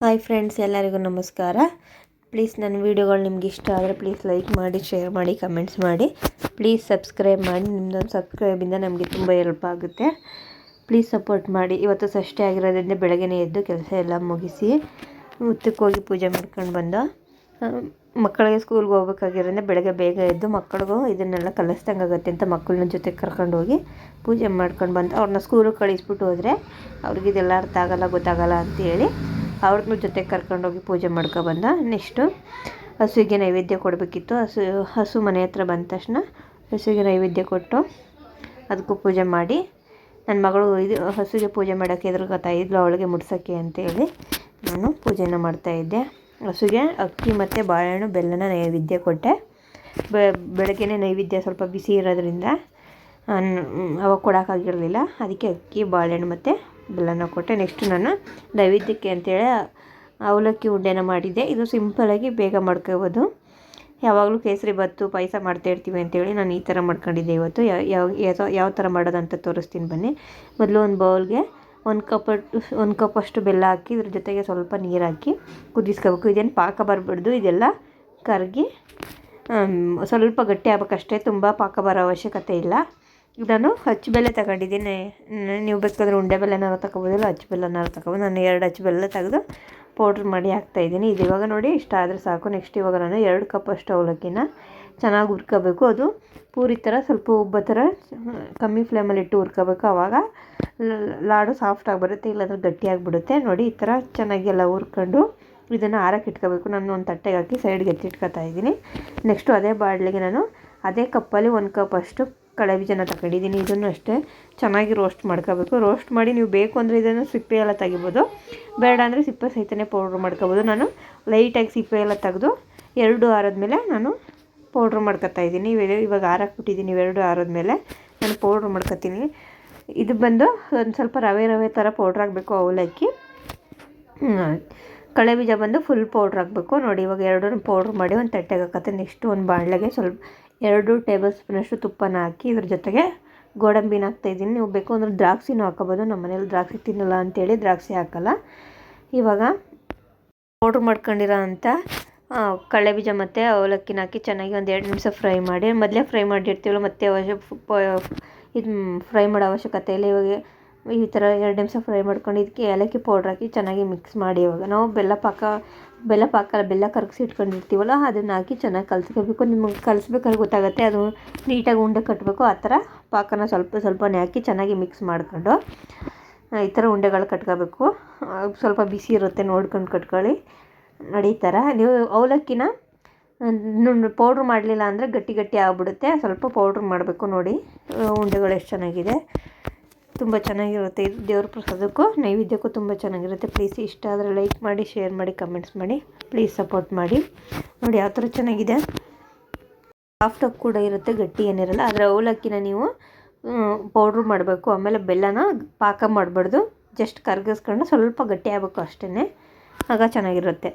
Hi friends, ಎಲ್ಲರಿಗೂ ನಮಸ್ಕಾರ. Please ನನ್ನ ವೀಡಿಯೋಗಳು ನಿಮ್ಗೆ ಇಷ್ಟ ಆದರೆ ಪ್ಲೀಸ್ ಲೈಕ್ ಮಾಡಿ, ಶೇರ್ ಮಾಡಿ, ಕಮೆಂಟ್ಸ್ ಮಾಡಿ. ಪ್ಲೀಸ್ ಸಬ್ಸ್ಕ್ರೈಬ್ ಮಾಡಿ. ನಿಮ್ಮದೊಂದು ಸಬ್ಸ್ಕ್ರೈಬಿಂದ ನಮಗೆ ತುಂಬ ಹೆಲ್ಪ್ ಆಗುತ್ತೆ. ಪ್ಲೀಸ್ ಸಪೋರ್ಟ್ ಮಾಡಿ. ಇವತ್ತು ಷಷ್ಠಿ ಆಗಿರೋದ್ರಿಂದ ಬೆಳಗ್ಗೆನೇ ಎದ್ದು ಕೆಲಸ ಎಲ್ಲ ಮುಗಿಸಿ ಹುತ್ತಕ್ಕೆ ಹೋಗಿ ಪೂಜೆ ಮಾಡ್ಕೊಂಡು ಬಂದು ಮಕ್ಕಳಿಗೆ ಸ್ಕೂಲ್ಗೆ ಹೋಗ್ಬೇಕಾಗಿರೋದ್ರಿಂದ ಬೆಳಗ್ಗೆ ಬೇಗ ಎದ್ದು ಮಕ್ಕಳಿಗೂ ಇದನ್ನೆಲ್ಲ ಕಲಿಸ್ದಂಗೆ ಆಗುತ್ತೆ ಅಂತ ಮಕ್ಕಳನ್ನ ಜೊತೆ ಕರ್ಕೊಂಡು ಹೋಗಿ ಪೂಜೆ ಮಾಡ್ಕೊಂಡು ಬಂದು ಅವ್ರನ್ನ ಸ್ಕೂಲಿಗೆ ಕಳಿಸ್ಬಿಟ್ಟು ಹೋದರೆ ಅವ್ರಿಗೆ ಇದೆಲ್ಲ ಅರ್ಥ ಆಗೋಲ್ಲ, ಗೊತ್ತಾಗಲ್ಲ ಅಂತೇಳಿ ಅವ್ರನ್ನೂ ಜೊತೆಗೆ ಕರ್ಕೊಂಡೋಗಿ ಪೂಜೆ ಮಾಡ್ಕೊಬಂದ. ನೆಕ್ಸ್ಟು ಹಸುವಿಗೆ ನೈವೇದ್ಯ ಕೊಡಬೇಕಿತ್ತು. ಹಸು ಮನೆ ಹತ್ರ ಬಂದ ತಕ್ಷಣ ಹಸುವಿಗೆ ನೈವೇದ್ಯ ಕೊಟ್ಟು ಅದಕ್ಕೂ ಪೂಜೆ ಮಾಡಿ, ನನ್ನ ಮಗಳು ಹಸುವಿಗೆ ಪೂಜೆ ಮಾಡೋಕ್ಕೆ ಎದುರುಗೊತ್ತಾ ಇದ್ಲು, ಅವಳಿಗೆ ಮುಡ್ಸೋಕ್ಕೆ ಅಂತೇಳಿ ನಾನು ಪೂಜೆನ ಮಾಡ್ತಾಯಿದ್ದೆ. ಹಸುಗೆ ಅಕ್ಕಿ ಮತ್ತು ಬಾಳೆಹಣ್ಣು ಬೆಲ್ಲನ ನೈವೇದ್ಯ ಕೊಟ್ಟೆ. ಬೆಳಗ್ಗೆನೇ ನೈವೇದ್ಯ ಸ್ವಲ್ಪ ಬಿಸಿ ಇರೋದ್ರಿಂದ ಅವಾಗ ಕೊಡೋಕ್ಕಾಗಿರಲಿಲ್ಲ, ಅದಕ್ಕೆ ಅಕ್ಕಿ ಬಾಳೆಹಣ್ಣು ಮತ್ತು ಬೆಲ್ಲನ ಕೊಟ್ಟೆ. ನೆಕ್ಸ್ಟು ನಾನು ನೈವೇದ್ಯಕ್ಕೆ ಅಂತೇಳಿ ಅವಲಕ್ಕಿ ಉಂಡೆನ ಮಾಡಿದ್ದೆ. ಇದು ಸಿಂಪಲಾಗಿ ಬೇಗ ಮಾಡ್ಕೋಬೋದು. ಯಾವಾಗಲೂ ಕೇಸರಿ ಬಾತು ಪಾಯಸ ಮಾಡ್ತಾಯಿರ್ತೀವಿ ಅಂತೇಳಿ ನಾನು ಈ ಥರ ಮಾಡ್ಕೊಂಡಿದ್ದೆ. ಇವತ್ತು ಯಾವ ಥರ ಮಾಡೋದಂತ ತೋರಿಸ್ತೀನಿ ಬನ್ನಿ. ಮೊದಲು ಒಂದು ಬೌಲ್ಗೆ ಒಂದು ಕಪ್ಪಷ್ಟು ಬೆಲ್ಲ ಹಾಕಿ ಇದ್ರ ಜೊತೆಗೆ ಸ್ವಲ್ಪ ನೀರು ಹಾಕಿ ಕುದಿಸ್ಕೋಬೇಕು. ಇದೇನು ಪಾಕ ಬರಬಾರ್ದು, ಇದೆಲ್ಲ ಕರಗಿ ಸ್ವಲ್ಪ ಗಟ್ಟಿ ಆಗ್ಬೇಕಷ್ಟೇ, ತುಂಬ ಪಾಕ ಬರೋ ಅವಶ್ಯಕತೆ ಇಲ್ಲ. ನಾನು ಅಚ್ಚು ಬೆಲ್ಲ ತಗೊಂಡಿದ್ದೀನಿ. ನೀವು ಬೇಕಾದ್ರೆ ಉಂಡೆ ಬೆಲ್ಲನಾರು ತಗೋಬೋದಿಲ್ಲ, ಅಚ್ಚು ಬೆಲ್ಲನಾರು ತಗೋಬೋದು. ನಾನು 2 ಅಚ್ಚು ಬೆಲ್ಲ ತೆಗೆದು ಪೌಡ್ರ್ ಮಾಡಿ ಹಾಕ್ತಾಯಿದ್ದೀನಿ. ಇದು ಇವಾಗ ನೋಡಿ ಇಷ್ಟ ಆದರೆ ಸಾಕು. ನೆಕ್ಸ್ಟ್ ಇವಾಗ ನಾನು 2 ಕಪ್ಪಷ್ಟು ಅವಲಕ್ಕಿನ ಚೆನ್ನಾಗಿ ಹುರ್ಕೋಬೇಕು. ಅದು ಪೂರಿ ಥರ ಸ್ವಲ್ಪ ಉಬ್ಬೋ ಥರ ಕಮ್ಮಿ ಫ್ಲೇಮಲ್ಲಿ ಇಟ್ಟು ಹುರ್ಕೋಬೇಕು. ಆವಾಗ ಲಾಡು ಸಾಫ್ಟಾಗಿ ಬರುತ್ತೆ, ಇಲ್ಲಾಂದ್ರೆ ಗಟ್ಟಿಯಾಗಿಬಿಡುತ್ತೆ. ನೋಡಿ ಈ ಥರ ಚೆನ್ನಾಗಿ ಎಲ್ಲ ಹುರ್ಕೊಂಡು ಇದನ್ನು ಆರಕ್ಕೆ ಇಟ್ಕೋಬೇಕು. ನಾನು ಒಂದು ತಟ್ಟೆಗೆ ಹಾಕಿ ಸೈಡ್ಗೆ ಎತ್ತಿಟ್ಕೊತಾ ಇದ್ದೀನಿ. ನೆಕ್ಸ್ಟು ಅದೇ ಬಾಣಲೆಗೆ ನಾನು ಅದೇ ಕಪ್ಪಲ್ಲಿ 1 ಕಪ್ಪಷ್ಟು ಕಡಲೆ ಬೀಜನ ತಗೊಂಡಿದ್ದೀನಿ. ಇದನ್ನು ಅಷ್ಟೇ ಚೆನ್ನಾಗಿ ರೋಸ್ಟ್ ಮಾಡ್ಕೋಬೇಕು. ರೋಸ್ಟ್ ಮಾಡಿ ನೀವು ಬೇಕು ಅಂದರೆ ಇದನ್ನು ಸಿಪ್ಪೆ ಎಲ್ಲ ತೆಗಿಬೋದು, ಬೇಡ ಅಂದರೆ ಸಿಪ್ಪೆ ಸಹಿತನೇ ಪೌಡ್ರ್ ಮಾಡ್ಕೋಬೋದು. ನಾನು ಲೈಟಾಗಿ ಸಿಪ್ಪೆ ಎಲ್ಲ ತೆಗೆದು 2 ಆರಿದ್ಮೇಲೆ ನಾನು ಪೌಡ್ರ್ ಮಾಡ್ಕೊತಾ ಇದ್ದೀನಿ. ಇವಾಗ ಆರಾಕ್ಬಿಟ್ಟಿದ್ದೀನಿ. 2 ಆರಿದ್ಮೇಲೆ ನಾನು ಪೌಡ್ರ್ ಮಾಡ್ಕೊತೀನಿ. ಇದು ಬಂದು ಒಂದು ಸ್ವಲ್ಪ ರವೆ ಥರ ಪೌಡ್ರ್ ಆಗಬೇಕು ಅವಲಕ್ಕಿ. ಕಡಲೆ ಬೀಜ ಬಂದು ಫುಲ್ ಪೌಡ್ರ್ ಹಾಕಬೇಕು. ನೋಡಿ ಇವಾಗ 2 ಪೌಡ್ರ್ ಮಾಡಿ ಒಂದು ತಟ್ಟೆಗೆ ಹಾಕತ್ತೆ. ನೆಕ್ಸ್ಟು ಒಂದು ಬಾಣಲೆಗೆ ಸ್ವಲ್ಪ 2 ಟೇಬಲ್ ಸ್ಪೂನಷ್ಟು ತುಪ್ಪನ ಹಾಕಿ ಇದ್ರ ಜೊತೆಗೆ ಗೋಡಂಬಿನ ಹಾಕ್ತಾಯಿದ್ದೀನಿ. ನೀವು ಬೇಕು ಅಂದರೆ ದ್ರಾಕ್ಷಿನೂ ಹಾಕೋಬೋದು. ನಮ್ಮ ಮನೇಲಿ ದ್ರಾಕ್ಷಿ ತಿನ್ನಲ್ಲ ಅಂತೇಳಿ ದ್ರಾಕ್ಷಿ ಹಾಕಲ್ಲ. ಇವಾಗ ಪೌಡ್ರ್ ಮಾಡ್ಕೊಂಡಿರೋ ಅಂಥ ಕಡಲೆ ಬೀಜ ಮತ್ತು ಅವಲಕ್ಕಿನ ಹಾಕಿ ಚೆನ್ನಾಗಿ ಒಂದು 2 ನಿಮಿಷ ಫ್ರೈ ಮಾಡಿ. ಮೊದಲೇ ಫ್ರೈ ಮಾಡಿರ್ತೀವಲ್ಲ, ಮತ್ತೆ ಇದು ಫ್ರೈ ಮಾಡೋ ಅವಶ್ಯಕತೆ ಇಲ್ಲ. ಇವಾಗ ಈ ಥರ 2 ನಿಮಿಷ ಫ್ರೈ ಮಾಡ್ಕೊಂಡು ಇದಕ್ಕೆ ಏಲಕ್ಕಿ ಪೌಡ್ರ್ ಹಾಕಿ ಚೆನ್ನಾಗಿ ಮಿಕ್ಸ್ ಮಾಡಿ. ಇವಾಗ ನಾವು ಬೆಲ್ಲ ಕರಗಿಸಿ ಇಟ್ಕೊಂಡಿರ್ತೀವಲ್ಲ, ಅದನ್ನು ಹಾಕಿ ಚೆನ್ನಾಗಿ ಕಲಿಸ್ಕೋಬೇಕು. ನಿಮಗೆ ಕಲಿಸ್ಬೇಕಾದ್ರೆ ಗೊತ್ತಾಗುತ್ತೆ, ಅದು ನೀಟಾಗಿ ಉಂಡೆ ಕಟ್ಟಬೇಕು. ಆ ಥರ ಪಾಕನ ಸ್ವಲ್ಪನೇ ಹಾಕಿ ಚೆನ್ನಾಗಿ ಮಿಕ್ಸ್ ಮಾಡ್ಕೊಂಡು ಈ ಥರ ಉಂಡೆಗಳು ಕಟ್ಕೋಬೇಕು. ಸ್ವಲ್ಪ ಬಿಸಿ ಇರುತ್ತೆ, ನೋಡ್ಕೊಂಡು ಕಟ್ಕೊಳ್ಳಿ. ನೋಡಿ ಈ ಥರ ನೀವು ಅವಲಕ್ಕಿನ ಪೌಡ್ರ್ ಮಾಡಲಿಲ್ಲ ಅಂದರೆ ಗಟ್ಟಿ ಆಗಿಬಿಡುತ್ತೆ. ಸ್ವಲ್ಪ ಪೌಡ್ರ್ ಮಾಡಬೇಕು. ನೋಡಿ ಉಂಡೆಗಳು ಎಷ್ಟು ಚೆನ್ನಾಗಿದೆ, ತುಂಬ ಚೆನ್ನಾಗಿರುತ್ತೆ. ಇದು ದೇವ್ರ ಪ್ರಸಾದಕ್ಕೂ ನೈವೇದ್ಯಕ್ಕೂ ತುಂಬ ಚೆನ್ನಾಗಿರುತ್ತೆ. ಪ್ಲೀಸ್ ಇಷ್ಟ ಆದರೆ ಲೈಕ್ ಮಾಡಿ, ಶೇರ್ ಮಾಡಿ, ಕಮೆಂಟ್ಸ್ ಮಾಡಿ. ಪ್ಲೀಸ್ ಸಪೋರ್ಟ್ ಮಾಡಿ. ನೋಡಿ ಯಾವ ಥರ ಚೆನ್ನಾಗಿದೆ, ಸಾಫ್ಟಾಗಿ ಕೂಡ ಇರುತ್ತೆ, ಗಟ್ಟಿ ಏನಿರಲ್ಲ. ಆದರೆ ಅವಲಕ್ಕಿನ ನೀವು ಪೌಡ್ರ್ ಮಾಡಬೇಕು. ಆಮೇಲೆ ಬೆಲ್ಲನ ಪಾಕ ಮಾಡಬಾರ್ದು, ಜಸ್ಟ್ ಕರಗಿಸ್ಕೊಂಡು ಸ್ವಲ್ಪ ಗಟ್ಟಿ ಆಗಬೇಕು ಅಷ್ಟೇ, ಆಗ ಚೆನ್ನಾಗಿರುತ್ತೆ.